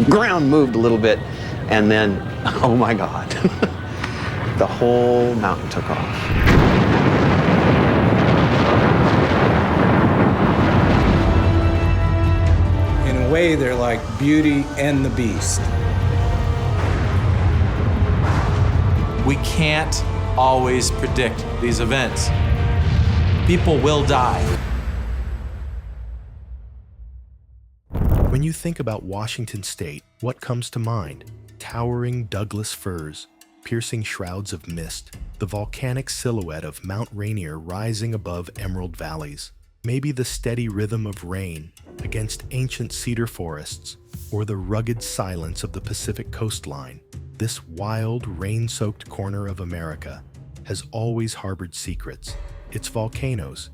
ground moved a little bit, and then, oh my God, the whole mountain took off. In a way, they're like Beauty and the Beast. We can't always predict these events. People will die. When you think about Washington State, what comes to mind? Towering Douglas firs, piercing shrouds of mist, the volcanic silhouette of Mount Rainier rising above emerald valleys, maybe the steady rhythm of rain against ancient cedar forests, or the rugged silence of the Pacific coastline. This wild, rain-soaked corner of America has always harbored secrets. Its volcanoes,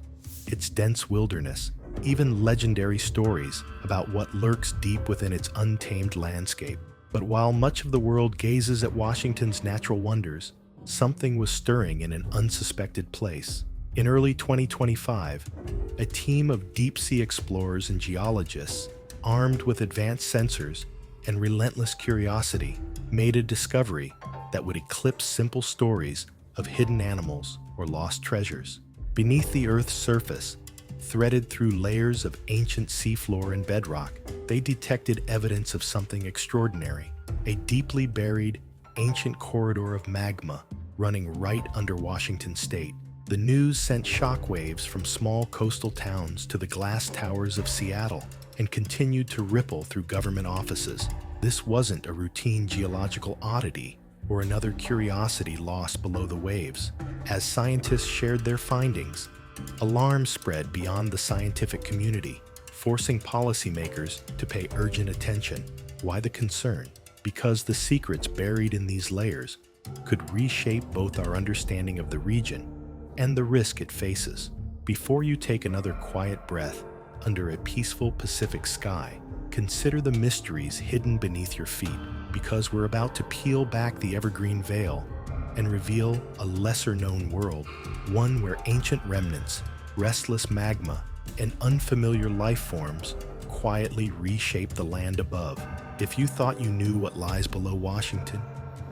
its dense wilderness, even legendary stories about what lurks deep within its untamed landscape. But while much of the world gazes at Washington's natural wonders, something was stirring in an unsuspected place. In early 2025, a team of deep-sea explorers and geologists, armed with advanced sensors and relentless curiosity, made a discovery that would eclipse simple stories of hidden animals or lost treasures. Beneath the Earth's surface, threaded through layers of ancient seafloor and bedrock, they detected evidence of something extraordinary, a deeply buried, ancient corridor of magma running right under Washington State. The news sent shockwaves from small coastal towns to the glass towers of Seattle and continued to ripple through government offices. This wasn't a routine geological oddity or another curiosity lost below the waves. As scientists shared their findings, alarm spread beyond the scientific community, forcing policymakers to pay urgent attention. Why the concern? Because the secrets buried in these layers could reshape both our understanding of the region and the risk it faces. Before you take another quiet breath under a peaceful Pacific sky, consider the mysteries hidden beneath your feet, because we're about to peel back the evergreen veil and reveal a lesser-known world, one where ancient remnants, restless magma, and unfamiliar life forms quietly reshape the land above. If you thought you knew what lies below Washington,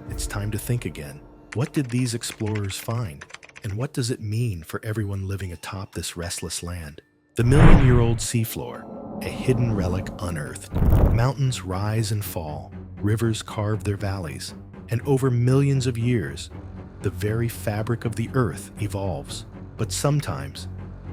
it's time to think again. What did these explorers find? And what does it mean for everyone living atop this restless land? The million-year-old seafloor, a hidden relic unearthed. Mountains rise and fall, rivers carve their valleys, and over millions of years, the very fabric of the earth evolves. But sometimes,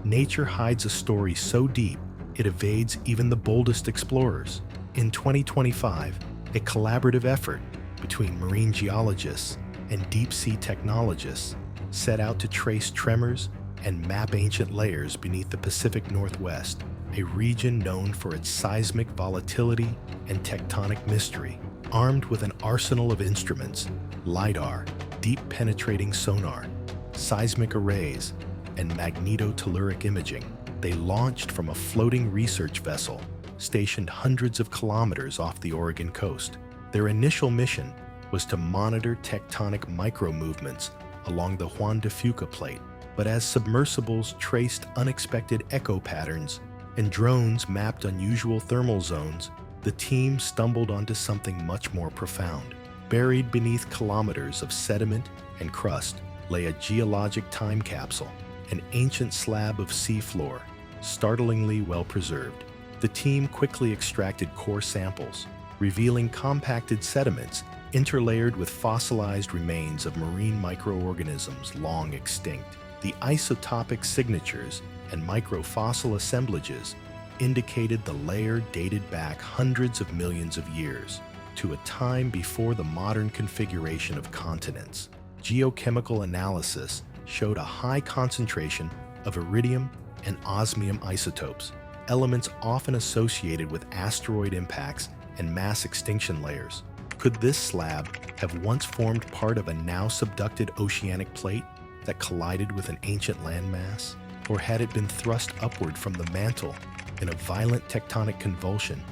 nature hides a story so deep, it evades even the boldest explorers. In 2025, a collaborative effort between marine geologists and deep-sea technologists set out to trace tremors and map ancient layers beneath the Pacific Northwest, a region known for its seismic volatility and tectonic mystery. Armed with an arsenal of instruments, LiDAR, deep-penetrating sonar, seismic arrays, and magnetotelluric imaging, they launched from a floating research vessel stationed hundreds of kilometers off the Oregon coast. Their initial mission was to monitor tectonic micro-movements along the Juan de Fuca plate, but as submersibles traced unexpected echo patterns and drones mapped unusual thermal zones, the team stumbled onto something much more profound. Buried beneath kilometers of sediment and crust lay a geologic time capsule, an ancient slab of seafloor, startlingly well preserved. The team quickly extracted core samples, revealing compacted sediments interlayered with fossilized remains of marine microorganisms long extinct. The isotopic signatures and microfossil assemblages indicated the layer dated back hundreds of millions of years to a time before the modern configuration of continents. Geochemical analysis showed a high concentration of iridium and osmium isotopes, elements often associated with asteroid impacts and mass extinction layers. Could this slab have once formed part of a now subducted oceanic plate that collided with an ancient landmass? Or had it been thrust upward from the mantle in a violent tectonic convulsion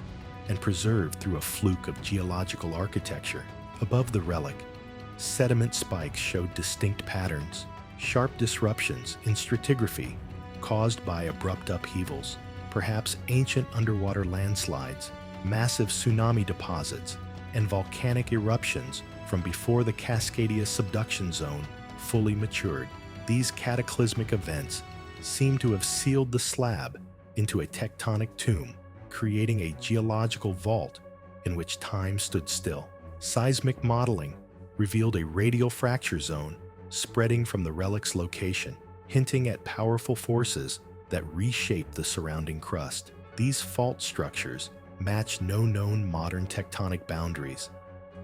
and preserved through a fluke of geological architecture? Above the relic, sediment spikes showed distinct patterns, sharp disruptions in stratigraphy caused by abrupt upheavals, perhaps ancient underwater landslides. massive tsunami deposits, and volcanic eruptions from before the Cascadia subduction zone fully matured. These cataclysmic events seem to have sealed the slab into a tectonic tomb, creating a geological vault in which time stood still. Seismic modeling revealed a radial fracture zone spreading from the relic's location, hinting at powerful forces that reshaped the surrounding crust. These fault structures matched no known modern tectonic boundaries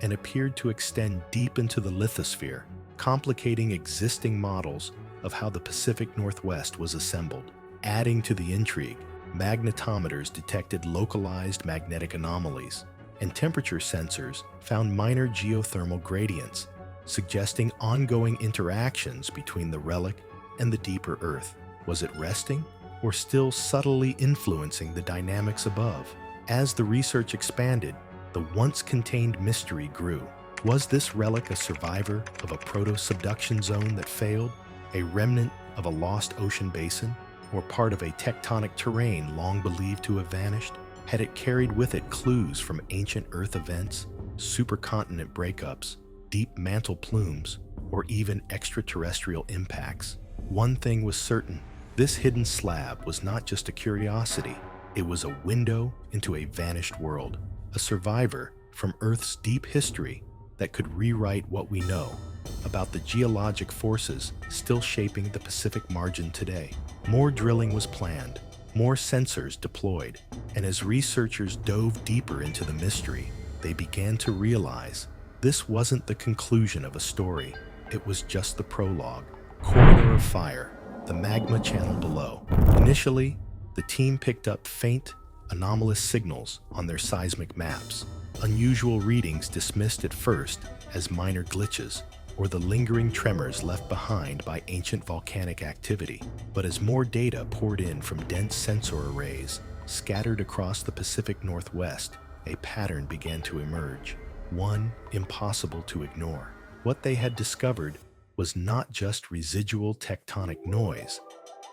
and appeared to extend deep into the lithosphere, complicating existing models of how the Pacific Northwest was assembled. Adding to the intrigue, magnetometers detected localized magnetic anomalies, and temperature sensors found minor geothermal gradients, suggesting ongoing interactions between the relic and the deeper Earth. Was it resting, or still subtly influencing the dynamics above? As the research expanded, the once-contained mystery grew. Was this relic a survivor of a proto-subduction zone that failed, a remnant of a lost ocean basin, or part of a tectonic terrain long believed to have vanished? Had it carried with it clues from ancient Earth events, supercontinent breakups, deep mantle plumes, or even extraterrestrial impacts? One thing was certain: this hidden slab was not just a curiosity, it was a window into a vanished world, a survivor from Earth's deep history that could rewrite what we know about the geologic forces still shaping the Pacific margin today. More drilling was planned, more sensors deployed, and as researchers dove deeper into the mystery, they began to realize this wasn't the conclusion of a story, it was just the prologue. Corridor of Fire, the magma channel below. Initially, the team picked up faint, anomalous signals on their seismic maps. Unusual readings dismissed at first as minor glitches or the lingering tremors left behind by ancient volcanic activity. But as more data poured in from dense sensor arrays scattered across the Pacific Northwest, a pattern began to emerge, one impossible to ignore. What they had discovered was not just residual tectonic noise,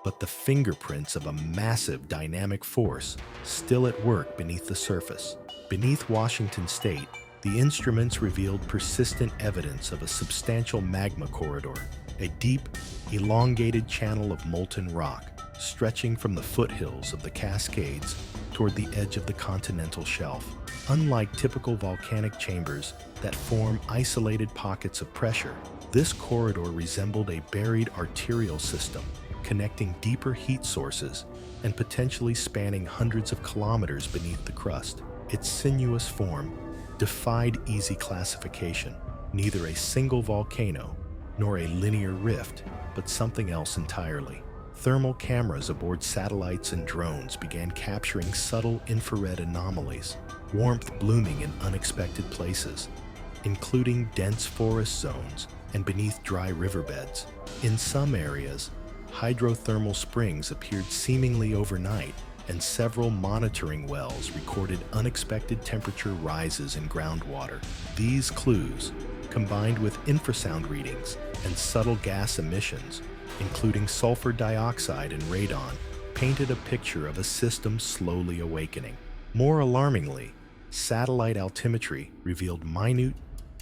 but the fingerprints of a massive dynamic force still at work beneath the surface. Beneath Washington State, the instruments revealed persistent evidence of a substantial magma corridor, a deep, elongated channel of molten rock stretching from the foothills of the Cascades toward the edge of the continental shelf. Unlike typical volcanic chambers that form isolated pockets of pressure, this corridor resembled a buried arterial system connecting deeper heat sources and potentially spanning hundreds of kilometers beneath the crust. Its sinuous form defied easy classification, neither a single volcano nor a linear rift, but something else entirely. Thermal cameras aboard satellites and drones began capturing subtle infrared anomalies, warmth blooming in unexpected places, including dense forest zones and beneath dry riverbeds. In some areas, hydrothermal springs appeared seemingly overnight, and several monitoring wells recorded unexpected temperature rises in groundwater. These clues, combined with infrasound readings and subtle gas emissions, including sulfur dioxide and radon, painted a picture of a system slowly awakening. More alarmingly, satellite altimetry revealed minute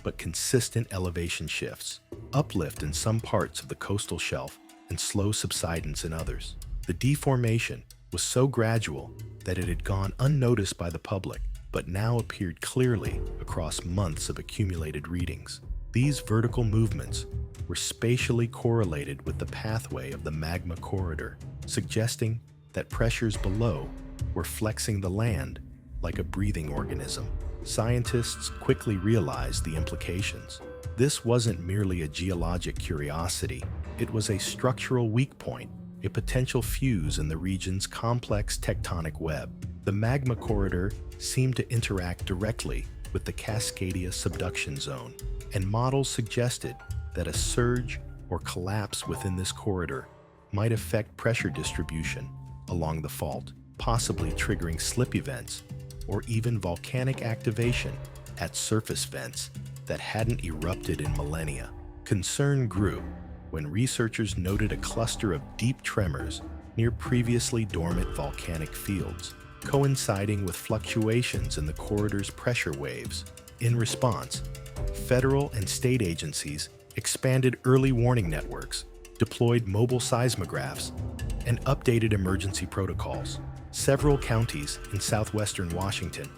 but consistent elevation shifts, uplift in some parts of the coastal shelf and slow subsidence in others. The deformation was so gradual that it had gone unnoticed by the public, but now appeared clearly across months of accumulated readings. These vertical movements were spatially correlated with the pathway of the magma corridor, suggesting that pressures below were flexing the land like a breathing organism. Scientists quickly realized the implications. This wasn't merely a geologic curiosity, it was a structural weak point, a potential fuse in the region's complex tectonic web. The magma corridor seemed to interact directly with the Cascadia subduction zone, and models suggested that a surge or collapse within this corridor might affect pressure distribution along the fault, possibly triggering slip events or even volcanic activation at surface vents that hadn't erupted in millennia. Concern grew when researchers noted a cluster of deep tremors near previously dormant volcanic fields. coinciding with fluctuations in the corridor's pressure waves. In response, federal and state agencies expanded early warning networks, deployed mobile seismographs, and updated emergency protocols. Several counties in southwestern Washington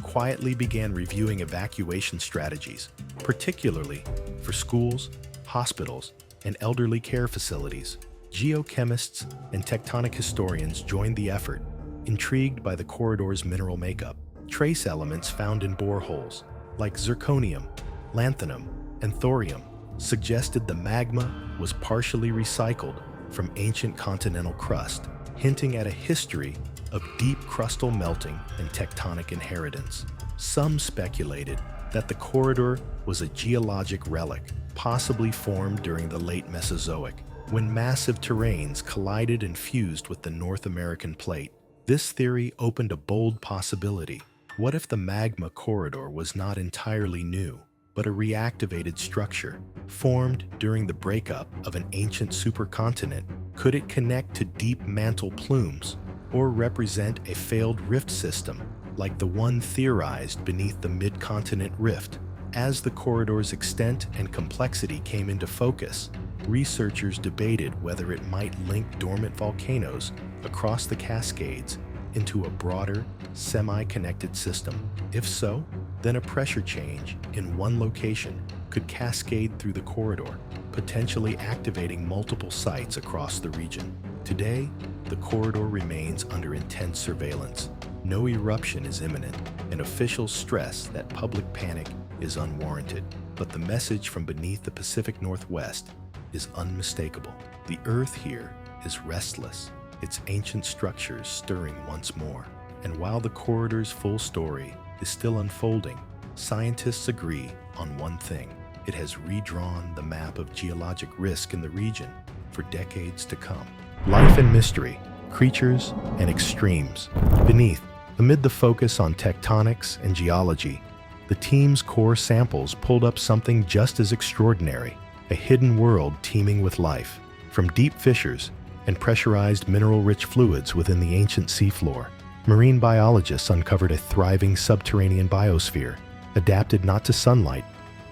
quietly began reviewing evacuation strategies, particularly for schools, hospitals, and elderly care facilities. Geochemists and tectonic historians joined the effort, intrigued by the corridor's mineral makeup. Trace elements found in boreholes, like zirconium, lanthanum, and thorium, suggested the magma was partially recycled from ancient continental crust, hinting at a history of deep crustal melting and tectonic inheritance. Some speculated that the corridor was a geologic relic, possibly formed during the late Mesozoic, when massive terrains collided and fused with the North American plate. This theory opened a bold possibility. What if the magma corridor was not entirely new, but a reactivated structure, formed during the breakup of an ancient supercontinent? Could it connect to deep mantle plumes, or represent a failed rift system, like the one theorized beneath the mid-continent rift? As the corridor's extent and complexity came into focus, researchers debated whether it might link dormant volcanoes across the Cascades into a broader, semi-connected system. If so, then a pressure change in one location could cascade through the corridor, potentially activating multiple sites across the region. Today, the corridor remains under intense surveillance. No eruption is imminent, and officials stress that public panic is unwarranted. But the message from beneath the Pacific Northwest is unmistakable. The Earth here is restless, its ancient structures stirring once more. And while the corridor's full story is still unfolding, scientists agree on one thing: it has redrawn the map of geologic risk in the region for decades to come. Life and mystery, creatures and extremes. Beneath, amid the focus on tectonics and geology, the team's core samples pulled up something just as extraordinary: a hidden world teeming with life. From deep fissures and pressurized mineral-rich fluids within the ancient seafloor, marine biologists uncovered a thriving subterranean biosphere, adapted not to sunlight,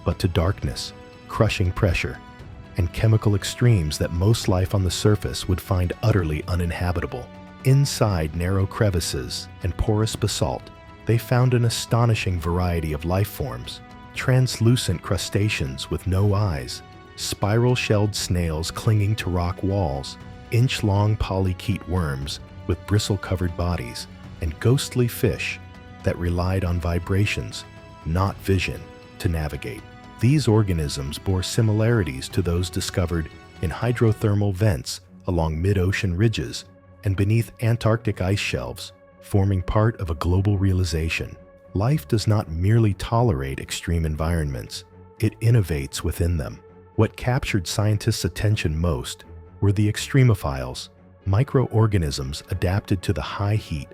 but to darkness, crushing pressure, and chemical extremes that most life on the surface would find utterly uninhabitable. Inside narrow crevices and porous basalt, they found an astonishing variety of life forms: translucent crustaceans with no eyes, spiral-shelled snails clinging to rock walls, inch-long polychaete worms with bristle-covered bodies, and ghostly fish that relied on vibrations, not vision, to navigate. These organisms bore similarities to those discovered in hydrothermal vents along mid-ocean ridges and beneath Antarctic ice shelves, forming part of a global realization. Life does not merely tolerate extreme environments, it innovates within them. What captured scientists' attention most were the extremophiles, microorganisms adapted to the high heat,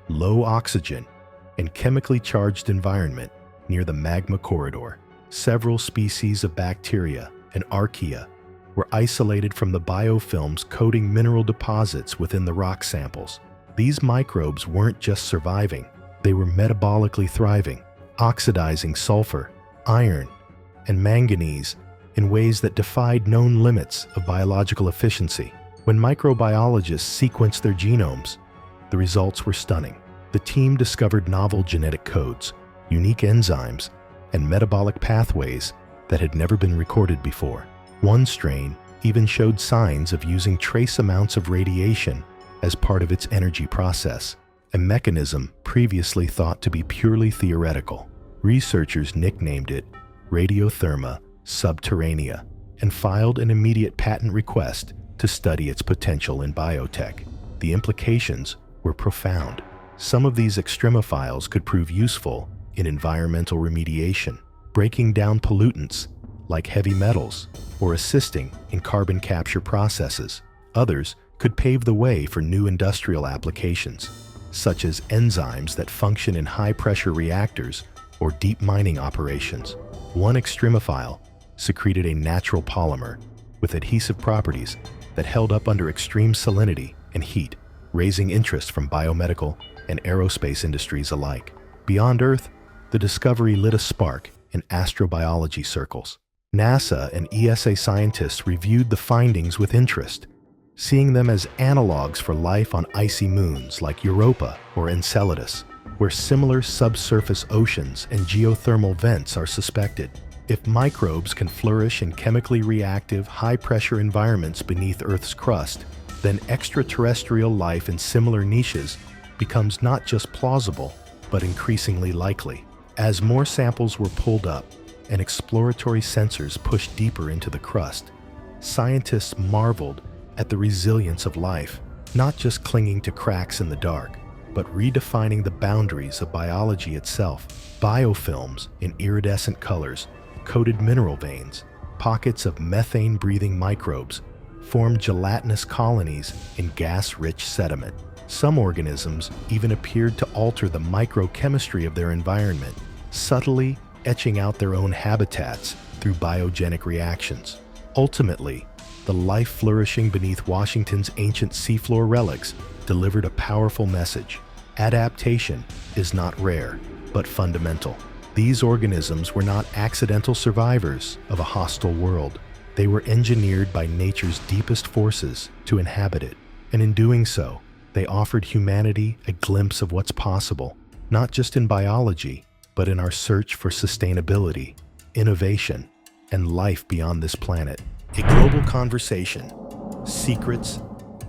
low oxygen, and chemically charged environment near the magma corridor. Several species of bacteria and archaea were isolated from the biofilms coating mineral deposits within the rock samples. These microbes weren't just surviving, they were metabolically thriving, oxidizing sulfur, iron, and manganese in ways that defied known limits of biological efficiency. When microbiologists sequenced their genomes, the results were stunning. The team discovered novel genetic codes, unique enzymes, and metabolic pathways that had never been recorded before. One strain even showed signs of using trace amounts of radiation as part of its energy process, a mechanism previously thought to be purely theoretical. Researchers nicknamed it Radiotherma subterranea and filed an immediate patent request to study its potential in biotech. The implications were profound. Some of these extremophiles could prove useful in environmental remediation, breaking down pollutants like heavy metals or assisting in carbon capture processes. Others could pave the way for new industrial applications, such as enzymes that function in high-pressure reactors or deep mining operations. One extremophile secreted a natural polymer with adhesive properties that held up under extreme salinity and heat, raising interest from biomedical and aerospace industries alike. Beyond Earth, the discovery lit a spark in astrobiology circles. NASA and ESA scientists reviewed the findings with interest, seeing them as analogs for life on icy moons like Europa or Enceladus, where similar subsurface oceans and geothermal vents are suspected. If microbes can flourish in chemically reactive, high-pressure environments beneath Earth's crust, then extraterrestrial life in similar niches becomes not just plausible, but increasingly likely. As more samples were pulled up and exploratory sensors pushed deeper into the crust, scientists marveled at the resilience of life, not just clinging to cracks in the dark, but redefining the boundaries of biology itself. Biofilms in iridescent colors, coated mineral veins, pockets of methane-breathing microbes formed gelatinous colonies in gas-rich sediment. Some organisms even appeared to alter the microchemistry of their environment, subtly etching out their own habitats through biogenic reactions. Ultimately, the life flourishing beneath Washington's ancient seafloor relics delivered a powerful message. Adaptation is not rare, but fundamental. These organisms were not accidental survivors of a hostile world. They were engineered by nature's deepest forces to inhabit it, and in doing so, they offered humanity a glimpse of what's possible, not just in biology, but in our search for sustainability, innovation, and life beyond this planet. A global conversation, secrets,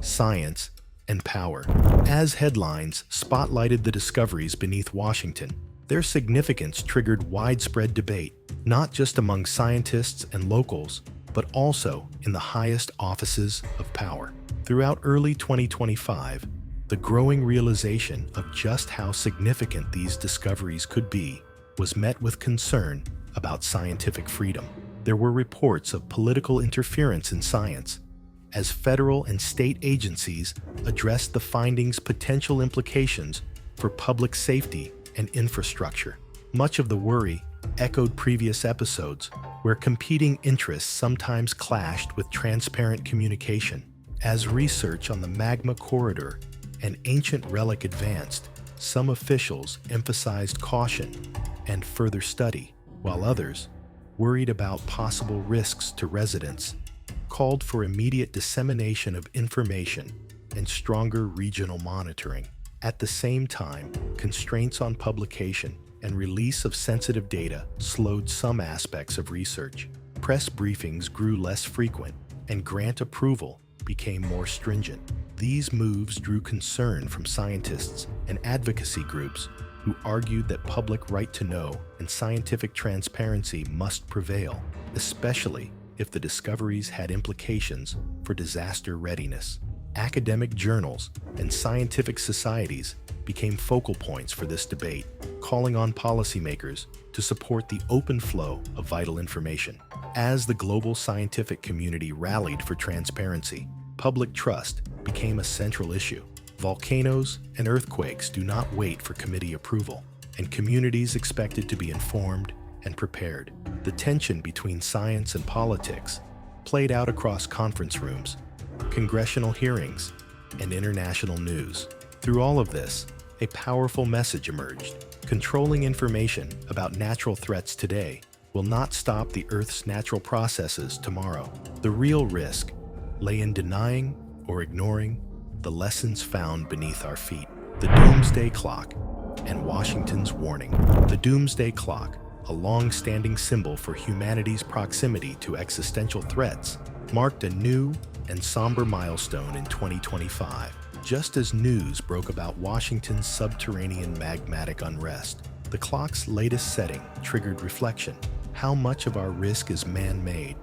science, and power. As headlines spotlighted the discoveries beneath Washington, their significance triggered widespread debate, not just among scientists and locals, but also in the highest offices of power. Throughout early 2025, the growing realization of just how significant these discoveries could be was met with concern about scientific freedom. There were reports of political interference in science, as federal and state agencies addressed the findings' potential implications for public safety and infrastructure. Much of the worry echoed previous episodes, where competing interests sometimes clashed with transparent communication. As research on the Magma corridor and ancient Relic advanced, some officials emphasized caution and further study, while others, worried about possible risks to residents, called for immediate dissemination of information and stronger regional monitoring. At the same time, constraints on publication and release of sensitive data slowed some aspects of research. Press briefings grew less frequent, and grant approval became more stringent. These moves drew concern from scientists and advocacy groups who argued that public right to know and scientific transparency must prevail, especially if the discoveries had implications for disaster readiness. Academic journals and scientific societies became focal points for this debate, calling on policymakers to support the open flow of vital information. As the global scientific community rallied for transparency, public trust became a central issue. Volcanoes and earthquakes do not wait for committee approval, and communities expected to be informed and prepared. The tension between science and politics played out across conference rooms, congressional hearings, and international news. Through all of this, a powerful message emerged. Controlling information about natural threats today will not stop the Earth's natural processes tomorrow. The real risk lay in denying or ignoring the lessons found beneath our feet. The Doomsday Clock and Washington's warning. The Doomsday Clock, a long-standing symbol for humanity's proximity to existential threats, marked a new and somber milestone in 2025. Just as news broke about Washington's subterranean magmatic unrest, the clock's latest setting triggered reflection. How much of our risk is man-made,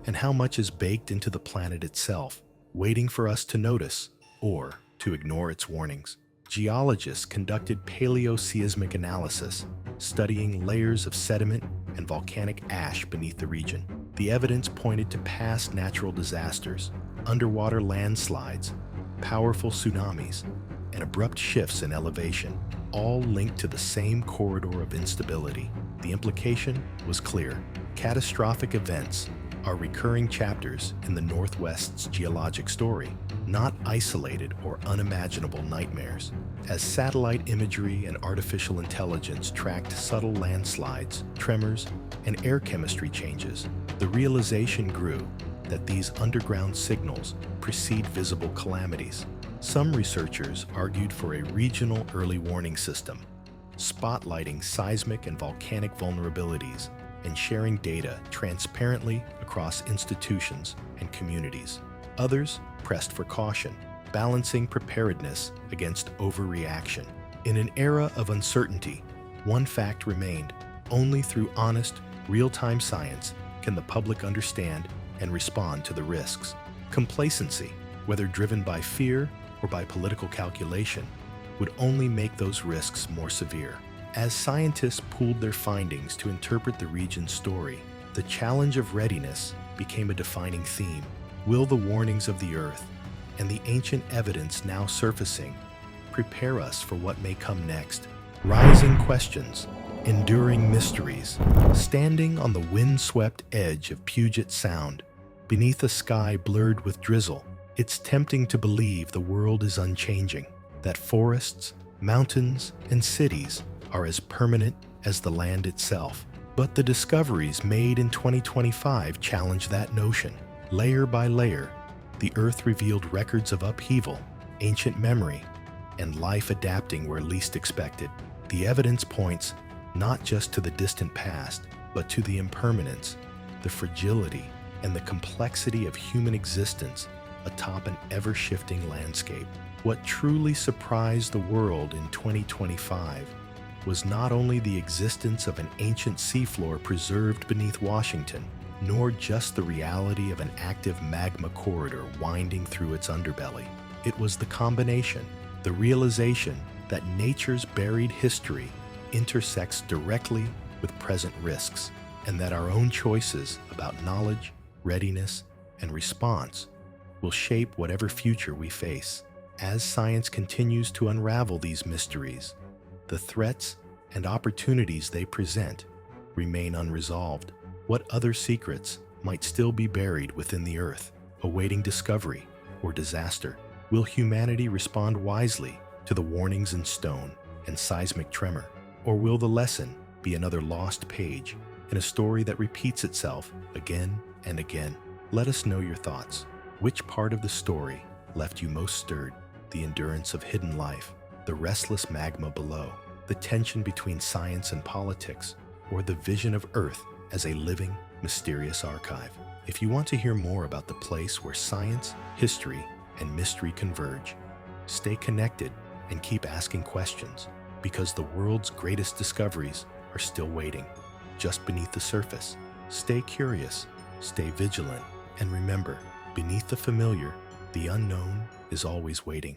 and how much is baked into the planet itself, waiting for us to notice or to ignore its warnings? Geologists conducted paleoseismic analysis, studying layers of sediment and volcanic ash beneath the region. The evidence pointed to past natural disasters, underwater landslides, powerful tsunamis, and abrupt shifts in elevation, all linked to the same corridor of instability. The implication was clear. Catastrophic events are recurring chapters in the Northwest's geologic story, not isolated or unimaginable nightmares. As satellite imagery and artificial intelligence tracked subtle landslides, tremors, and air chemistry changes, the realization grew that these underground signals precede visible calamities. Some researchers argued for a regional early warning system, spotlighting seismic and volcanic vulnerabilities and sharing data transparently across institutions and communities. Others pressed for caution, balancing preparedness against overreaction. In an era of uncertainty, one fact remained: only through honest, real-time science can the public understand and respond to the risks. Complacency, whether driven by fear or by political calculation, would only make those risks more severe. As scientists pooled their findings to interpret the region's story, the challenge of readiness became a defining theme. Will the warnings of the Earth and the ancient evidence now surfacing prepare us for what may come next? Rising questions, enduring mysteries, standing on the wind-swept edge of Puget Sound, beneath a sky blurred with drizzle, it's tempting to believe the world is unchanging, that forests, mountains, and cities are as permanent as the land itself. But the discoveries made in 2025 challenge that notion. Layer by layer, the Earth revealed records of upheaval, ancient memory, and life adapting where least expected. The evidence points not just to the distant past, but to the impermanence, the fragility, and the complexity of human existence atop an ever-shifting landscape. What truly surprised the world in 2025 was not only the existence of an ancient seafloor preserved beneath Washington, nor just the reality of an active magma corridor winding through its underbelly. It was the combination, the realization that nature's buried history intersects directly with present risks, and that our own choices about knowledge, readiness, and response will shape whatever future we face. As science continues to unravel these mysteries, the threats and opportunities they present remain unresolved. What other secrets might still be buried within the Earth, awaiting discovery or disaster? Will humanity respond wisely to the warnings in stone and seismic tremor? Or will the lesson be another lost page in a story that repeats itself again and again? Let us know your thoughts. Which part of the story left you most stirred? The endurance of hidden life, the restless magma below, the tension between science and politics, or the vision of Earth as a living, mysterious archive? If you want to hear more about the place where science, history, and mystery converge, stay connected and keep asking questions, because the world's greatest discoveries are still waiting, just beneath the surface. Stay curious, stay vigilant, and remember, beneath the familiar, the unknown is always waiting.